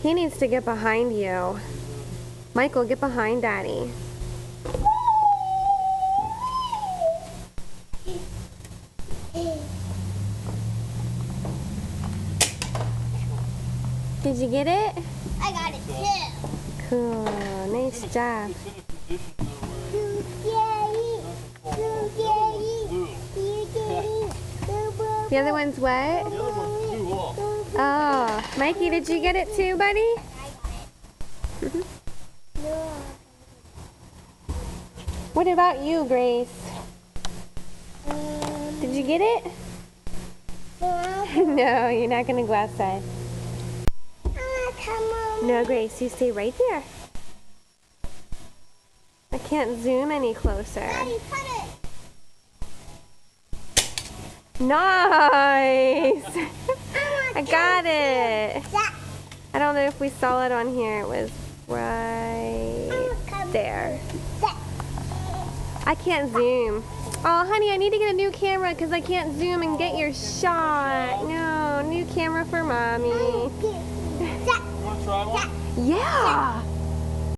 He needs to get behind you. Michael, get behind Daddy. Did you get it? I got it too. Cool. Nice job. The other one's what? The other one flew off. Oh, Mikey, did you get it too, buddy? What about you, Grace? Did you get it? No, you're not gonna go outside. Come on. No, Grace, you stay right there. I can't zoom any closer. Daddy, put it. Nice! I got it. I don't know if we saw it on here. It was right there. I can't zoom. Oh, honey, I need to get a new camera because I can't zoom and get your shot. No, new camera for Mommy. You want to try one? Yeah!